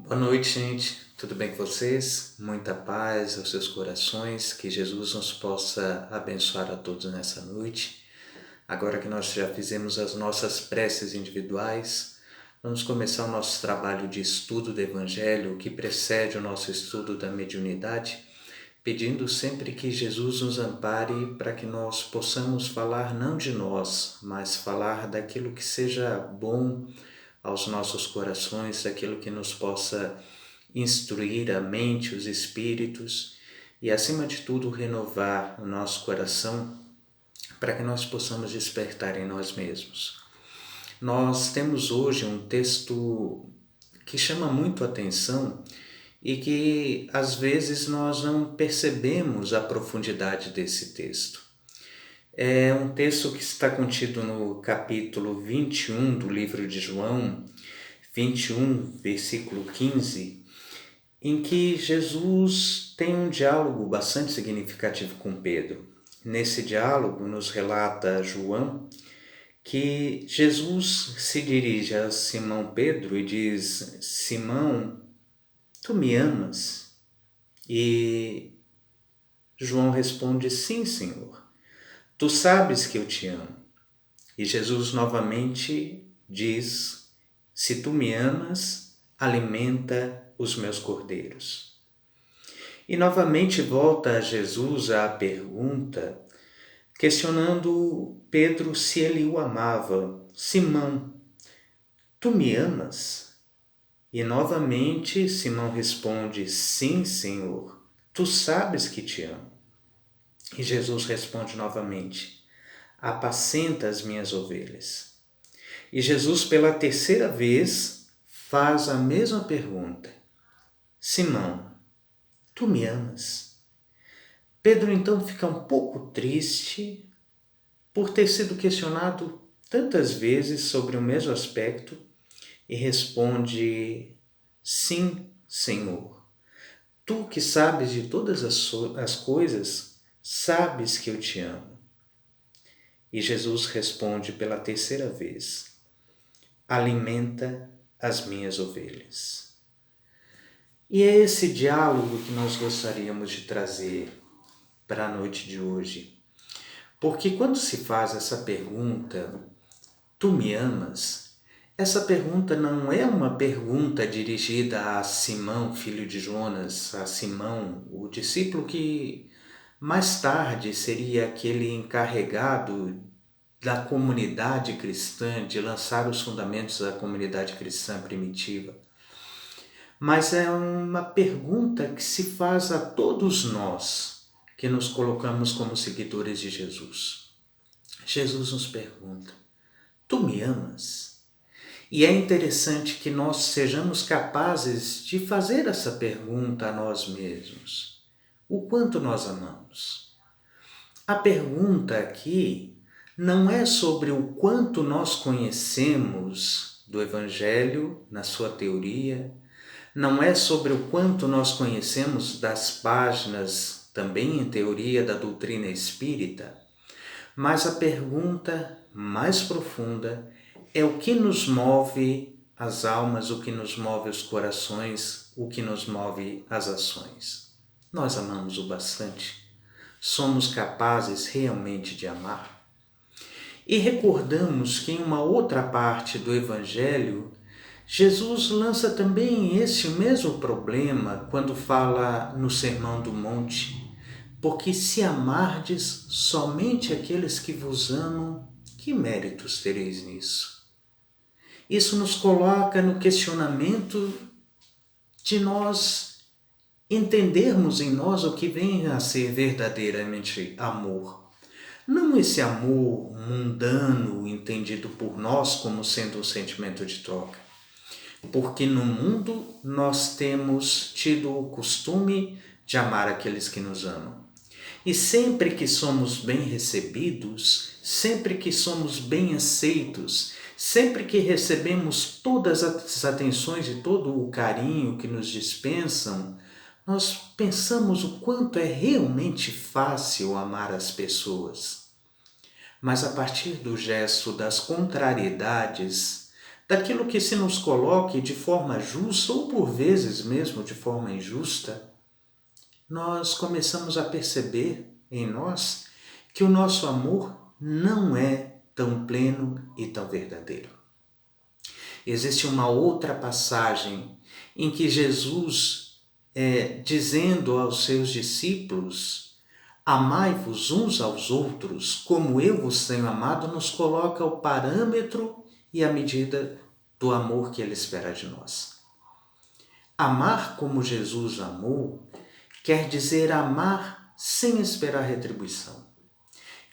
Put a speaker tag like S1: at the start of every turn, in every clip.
S1: Boa noite, gente. Tudo bem com vocês? Muita paz aos seus corações. Que Jesus nos possa abençoar a todos nessa noite. Agora que nós já fizemos as nossas preces individuais, vamos começar o nosso trabalho de estudo do Evangelho, que precede o nosso estudo da mediunidade, pedindo sempre que Jesus nos ampare para que nós possamos falar não de nós, mas falar daquilo que seja bom aos nossos corações, daquilo que nos possa instruir a mente, os espíritos e, acima de tudo, renovar o nosso coração para que nós possamos despertar em nós mesmos. Nós temos hoje um texto que chama muito a atenção e que às vezes nós não percebemos a profundidade desse texto. É um texto que está contido no capítulo 21 do livro de João, 21, versículo 15, em que Jesus tem um diálogo bastante significativo com Pedro. Nesse diálogo, nos relata João que Jesus se dirige a Simão Pedro e diz: Simão, tu me amas? E João responde: sim, Senhor, tu sabes que eu te amo. E Jesus novamente diz: se tu me amas, alimenta os meus cordeiros. E novamente volta a Jesus a pergunta, questionando Pedro se ele o amava. Simão, tu me amas? E novamente Simão responde: sim, Senhor, tu sabes que te amo. E Jesus responde novamente: apacenta as minhas ovelhas. E Jesus, pela terceira vez, faz a mesma pergunta: Simão, tu me amas? Pedro então fica um pouco triste por ter sido questionado tantas vezes sobre o mesmo aspecto e responde: sim, Senhor. Tu que sabes de todas as coisas, sabes que eu te amo. E Jesus responde pela terceira vez: alimenta as minhas ovelhas. E é esse diálogo que nós gostaríamos de trazer para a noite de hoje. Porque quando se faz essa pergunta, tu me amas? Essa pergunta não é uma pergunta dirigida a Simão, filho de Jonas, a Simão, o discípulo que mais tarde seria aquele encarregado da comunidade cristã, de lançar os fundamentos da comunidade cristã primitiva. Mas é uma pergunta que se faz a todos nós que nos colocamos como seguidores de Jesus. Jesus nos pergunta: tu me amas? E é interessante que nós sejamos capazes de fazer essa pergunta a nós mesmos. O quanto nós amamos? A pergunta aqui não é sobre o quanto nós conhecemos do Evangelho na sua teoria, não é sobre o quanto nós conhecemos das páginas, também em teoria, da doutrina espírita, mas a pergunta mais profunda é o que nos move as almas, o que nos move os corações, o que nos move as ações. Nós amamos o bastante? Somos capazes realmente de amar? E recordamos que em uma outra parte do Evangelho, Jesus lança também esse mesmo problema quando fala no Sermão do Monte. Porque se amardes somente aqueles que vos amam, que méritos tereis nisso? Isso nos coloca no questionamento de nós entendermos em nós o que vem a ser verdadeiramente amor. Não esse amor mundano entendido por nós como sendo um sentimento de troca. Porque no mundo nós temos tido o costume de amar aqueles que nos amam. E sempre que somos bem recebidos, sempre que somos bem aceitos, sempre que recebemos todas as atenções e todo o carinho que nos dispensam, nós pensamos o quanto é realmente fácil amar as pessoas. Mas a partir do gesto das contrariedades, daquilo que se nos coloque de forma justa ou por vezes mesmo de forma injusta, nós começamos a perceber em nós que o nosso amor não é tão pleno e tão verdadeiro. Existe uma outra passagem em que Jesus, dizendo aos seus discípulos, amai-vos uns aos outros, como eu vos tenho amado, nos coloca o parâmetro e a medida do amor que Ele espera de nós. Amar como Jesus amou quer dizer amar sem esperar retribuição.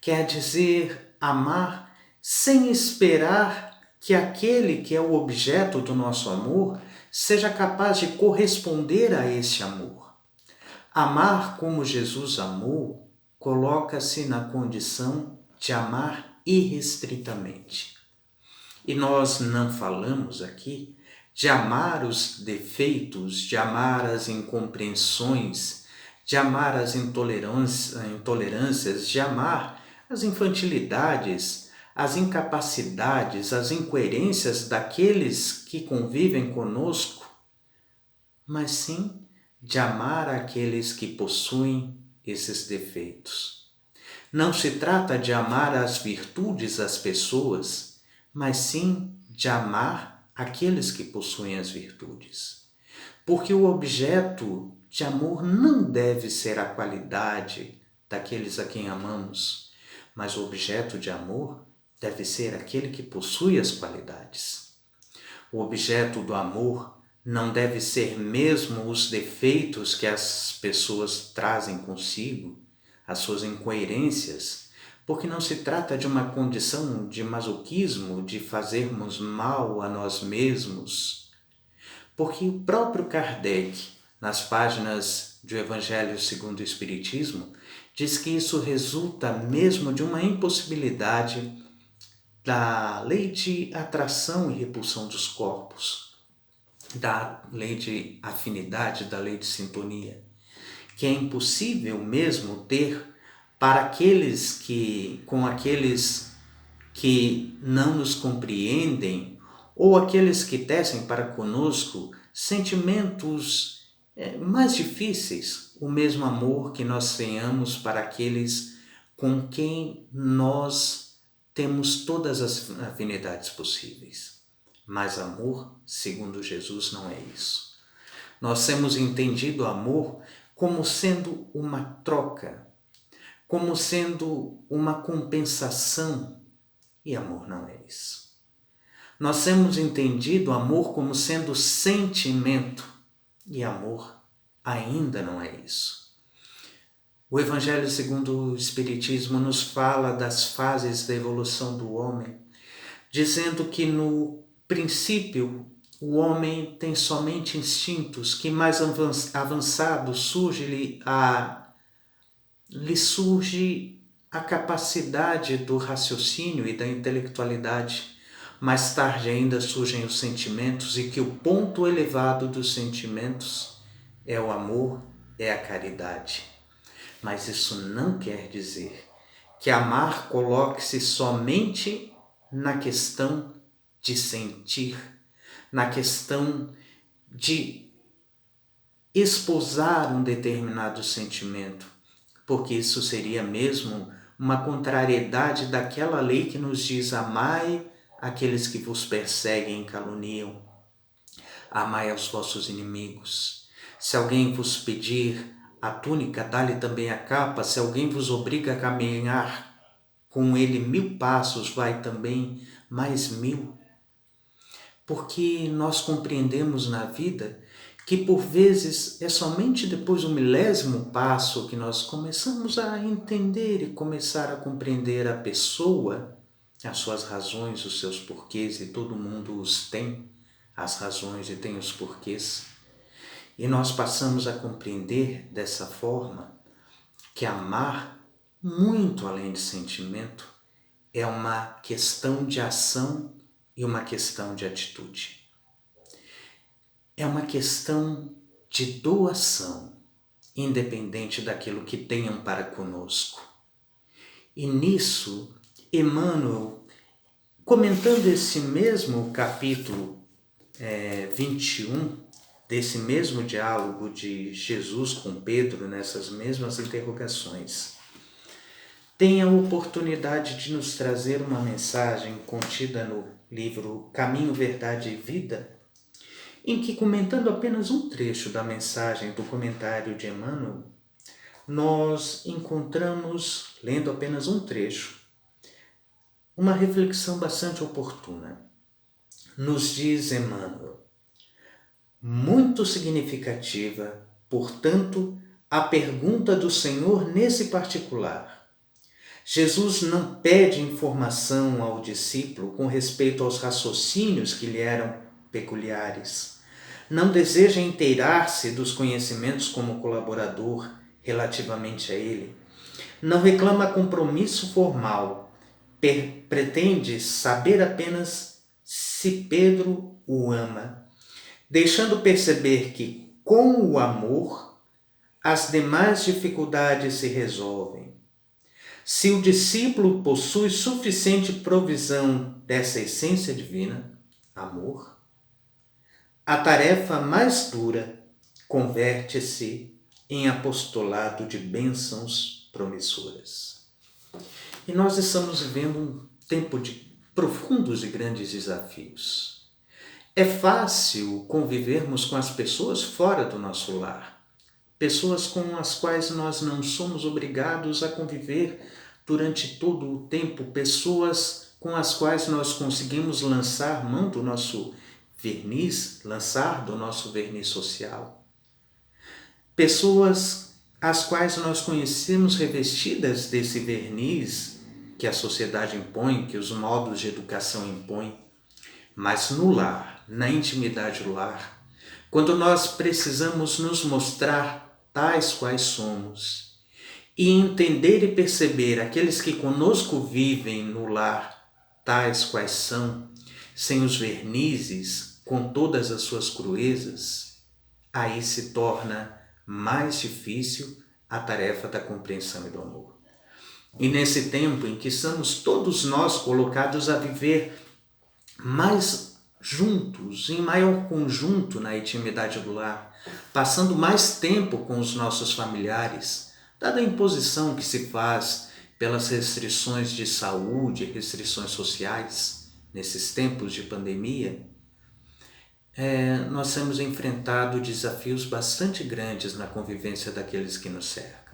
S1: Quer dizer amar sem esperar que aquele que é o objeto do nosso amor seja capaz de corresponder a esse amor. Amar como Jesus amou coloca-se na condição de amar irrestritamente. E nós não falamos aqui de amar os defeitos, de amar as incompreensões, de amar as intolerâncias, de amar as infantilidades, as incapacidades, as incoerências daqueles que convivem conosco, mas sim de amar aqueles que possuem esses defeitos. Não se trata de amar as virtudes das pessoas, mas sim de amar aqueles que possuem as virtudes. Porque o objeto de amor não deve ser a qualidade daqueles a quem amamos, mas o objeto de amor deve ser aquele que possui as qualidades. O objeto do amor não deve ser mesmo os defeitos que as pessoas trazem consigo, as suas incoerências, porque não se trata de uma condição de masoquismo, de fazermos mal a nós mesmos. Porque o próprio Kardec, nas páginas do Evangelho segundo o Espiritismo, diz que isso resulta mesmo de uma impossibilidade da lei de atração e repulsão dos corpos, da lei de afinidade, da lei de sintonia, que é impossível mesmo ter para aqueles com aqueles que não nos compreendem ou aqueles que tecem para conosco sentimentos mais difíceis, o mesmo amor que nós tenhamos para aqueles com quem nós temos todas as afinidades possíveis. Mas amor, segundo Jesus, não é isso. Nós temos entendido amor como sendo uma troca, como sendo uma compensação, e amor não é isso. Nós temos entendido amor como sendo sentimento, e amor ainda não é isso. O Evangelho segundo o Espiritismo nos fala das fases da evolução do homem, dizendo que no princípio o homem tem somente instintos, que mais avançados lhe surge a capacidade do raciocínio e da intelectualidade. Mais tarde ainda surgem os sentimentos e que o ponto elevado dos sentimentos é o amor, é a caridade. Mas isso não quer dizer que amar coloque-se somente na questão de sentir, na questão de esposar um determinado sentimento, porque isso seria mesmo uma contrariedade daquela lei que nos diz: amai aqueles que vos perseguem e caluniam, amai aos vossos inimigos. Se alguém vos pedir a túnica, dá-lhe também a capa. Se alguém vos obriga a caminhar com ele 1000 passos, vai também mais 1000. Porque nós compreendemos na vida que por vezes é somente depois do 1000º passo que nós começamos a entender e começar a compreender a pessoa, as suas razões, os seus porquês, e todo mundo os tem, as razões e tem os porquês. E nós passamos a compreender dessa forma que amar, muito além de sentimento, é uma questão de ação e uma questão de atitude. É uma questão de doação, independente daquilo que tenham para conosco. E nisso, Emmanuel comentando esse mesmo capítulo 21, desse mesmo diálogo de Jesus com Pedro, nessas mesmas interrogações, tem a oportunidade de nos trazer uma mensagem contida no livro Caminho, Verdade e Vida, em que, comentando apenas um trecho da mensagem do comentário de Emmanuel, nós encontramos, lendo apenas um trecho, uma reflexão bastante oportuna. Nos diz Emmanuel: muito significativa, portanto, a pergunta do Senhor nesse particular. Jesus não pede informação ao discípulo com respeito aos raciocínios que lhe eram peculiares. Não deseja inteirar-se dos conhecimentos como colaborador relativamente a ele. Não reclama compromisso formal. Pretende saber apenas se Pedro o ama, deixando perceber que, com o amor, as demais dificuldades se resolvem. Se o discípulo possui suficiente provisão dessa essência divina, amor, a tarefa mais dura converte-se em apostolado de bênçãos promissoras. E nós estamos vivendo um tempo de profundos e grandes desafios. É fácil convivermos com as pessoas fora do nosso lar, pessoas com as quais nós não somos obrigados a conviver durante todo o tempo, pessoas com as quais nós conseguimos lançar mão do nosso verniz, social. Pessoas as quais nós conhecemos revestidas desse verniz que a sociedade impõe, que os modos de educação impõem, mas no lar, na intimidade do lar, quando nós precisamos nos mostrar tais quais somos e entender e perceber aqueles que conosco vivem no lar tais quais são, sem os vernizes, com todas as suas cruezas, aí se torna mais difícil a tarefa da compreensão e do amor. E nesse tempo em que estamos todos nós colocados a viver mais juntos, em maior conjunto na intimidade do lar, passando mais tempo com os nossos familiares, dada a imposição que se faz pelas restrições de saúde, restrições sociais, nesses tempos de pandemia, nós temos enfrentado desafios bastante grandes na convivência daqueles que nos cercam.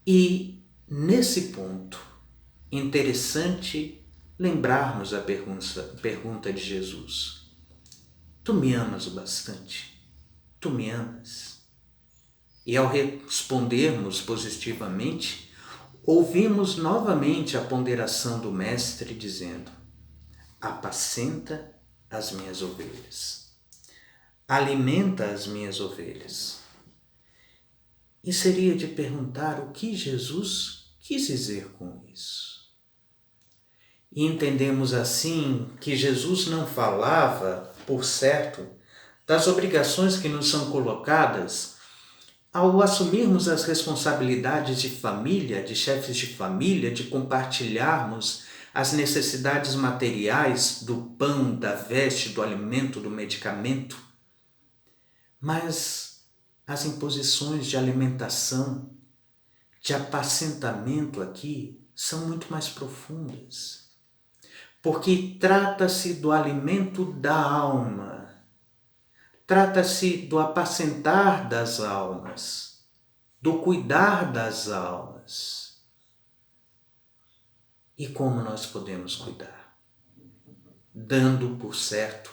S1: E, nesse ponto, interessante lembrarmos a pergunta de Jesus: tu me amas o bastante? Tu me amas? E ao respondermos positivamente, ouvimos novamente a ponderação do Mestre dizendo: apacenta as minhas ovelhas, alimenta as minhas ovelhas. E seria de perguntar o que Jesus quis dizer com isso. E entendemos assim que Jesus não falava, por certo, das obrigações que nos são colocadas ao assumirmos as responsabilidades de família, de chefes de família, de compartilharmos as necessidades materiais do pão, da veste, do alimento, do medicamento, mas as imposições de alimentação, de apacentamento aqui são muito mais profundas, porque trata-se do alimento da alma, trata-se do apacentar das almas, do cuidar das almas. E como nós podemos cuidar? Dando, por certo,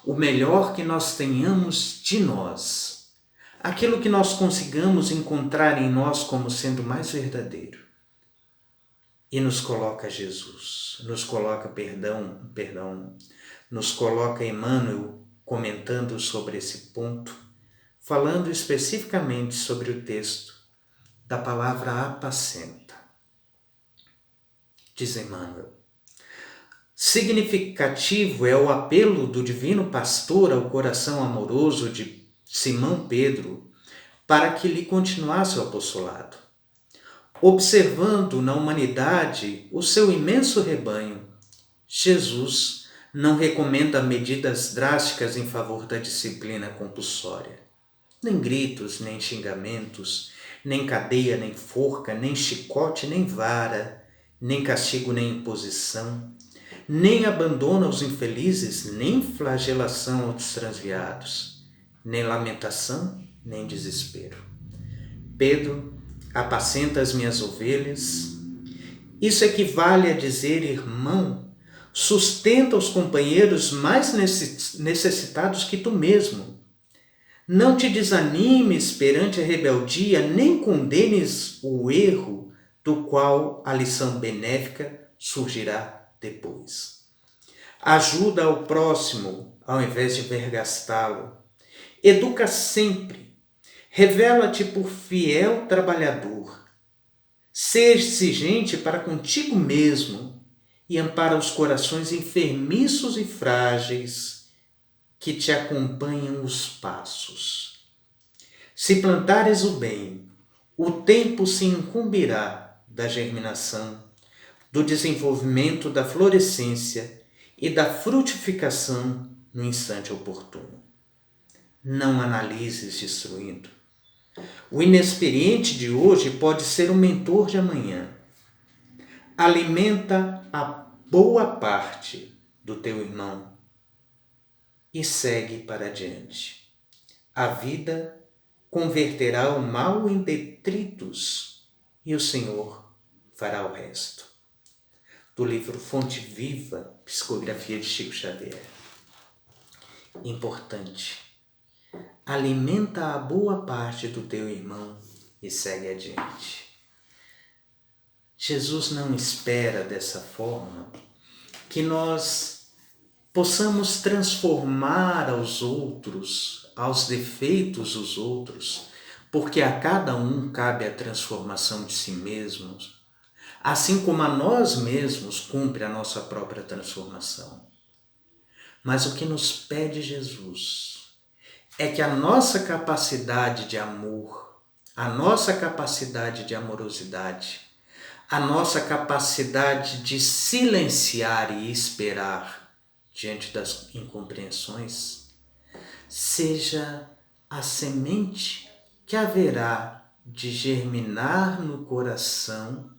S1: o melhor que nós tenhamos de nós, aquilo que nós consigamos encontrar em nós como sendo mais verdadeiro. E nos coloca Jesus, nos coloca nos coloca Emmanuel comentando sobre esse ponto, falando especificamente sobre o texto da palavra apacenta. Diz Emmanuel: significativo é o apelo do divino pastor ao coração amoroso de Simão Pedro para que lhe continuasse o apostolado, observando na humanidade o seu imenso rebanho, Jesus não recomenda medidas drásticas em favor da disciplina compulsória. Nem gritos, nem xingamentos, nem cadeia, nem forca, nem chicote, nem vara, nem castigo, nem imposição, nem abandono aos infelizes, nem flagelação aos transviados, nem lamentação, nem desespero. Pedro, apacenta as minhas ovelhas. Isso equivale a dizer, irmão, sustenta os companheiros mais necessitados que tu mesmo. Não te desanimes perante a rebeldia, nem condenes o erro do qual a lição benéfica surgirá depois. Ajuda ao próximo ao invés de vergastá-lo. Educa sempre. Revela-te por fiel trabalhador. Seja exigente para contigo mesmo e ampara os corações enfermiços e frágeis que te acompanham os passos. Se plantares o bem, o tempo se incumbirá da germinação, do desenvolvimento da florescência e da frutificação no instante oportuno. Não analises destruindo. O inexperiente de hoje pode ser o mentor de amanhã. Alimenta a boa parte do teu irmão e segue para adiante. A vida converterá o mal em detritos e o Senhor fará o resto. Do livro Fonte Viva, Psicografia de Chico Xavier. Importante. Alimenta a boa parte do teu irmão e segue adiante. Jesus não espera dessa forma que nós possamos transformar aos outros, aos defeitos dos outros, porque a cada um cabe a transformação de si mesmos, assim como a nós mesmos cumpre a nossa própria transformação. Mas o que nos pede Jesus é que a nossa capacidade de amor, a nossa capacidade de amorosidade, a nossa capacidade de silenciar e esperar diante das incompreensões, seja a semente que haverá de germinar no coração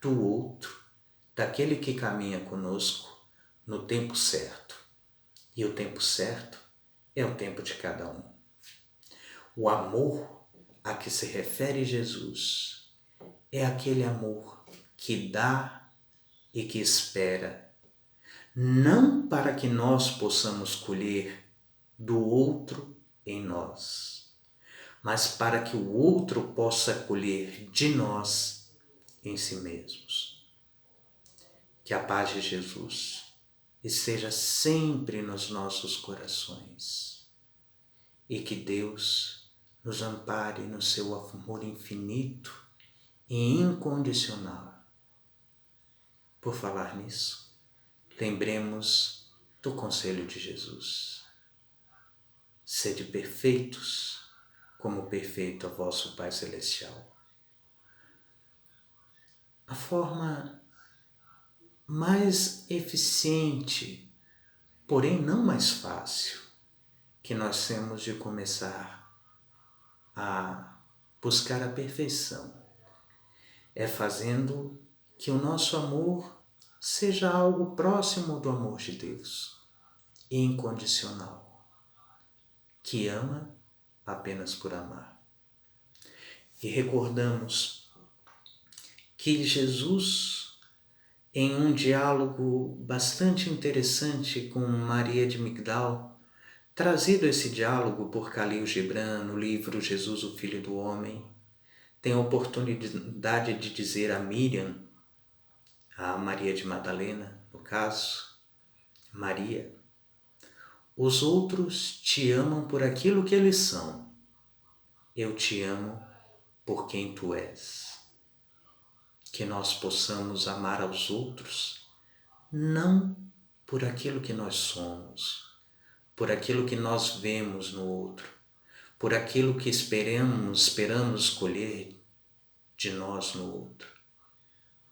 S1: do outro, daquele que caminha conosco, no tempo certo. E o tempo certo é o tempo de cada um. O amor a que se refere Jesus é aquele amor que dá e que espera, não para que nós possamos colher do outro em nós, mas para que o outro possa colher de nós em si mesmos. Que a paz de Jesus esteja sempre nos nossos corações e que Deus nos ampare no seu amor infinito e incondicional. Por falar nisso, lembremos do conselho de Jesus. Sede perfeitos, como perfeito é vosso Pai Celestial. A forma mais eficiente, porém não mais fácil, que nós temos de começar a buscar a perfeição é fazendo que o nosso amor seja algo próximo do amor de Deus, incondicional, que ama apenas por amar. E recordamos que Jesus, em um diálogo bastante interessante com Maria de Migdal, trazido esse diálogo por Khalil Gibran no livro Jesus, o Filho do Homem, tem a oportunidade de dizer a Miriam, a Maria de Madalena, no caso, Maria, os outros te amam por aquilo que eles são, eu te amo por quem tu és. Que nós possamos amar aos outros, não por aquilo que nós somos, por aquilo que nós vemos no outro, por aquilo que esperamos colher de nós no outro,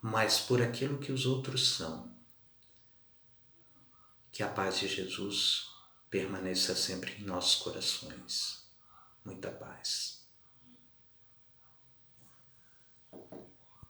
S1: mas por aquilo que os outros são, Que a paz de Jesus permaneça sempre em nossos corações. Muita paz.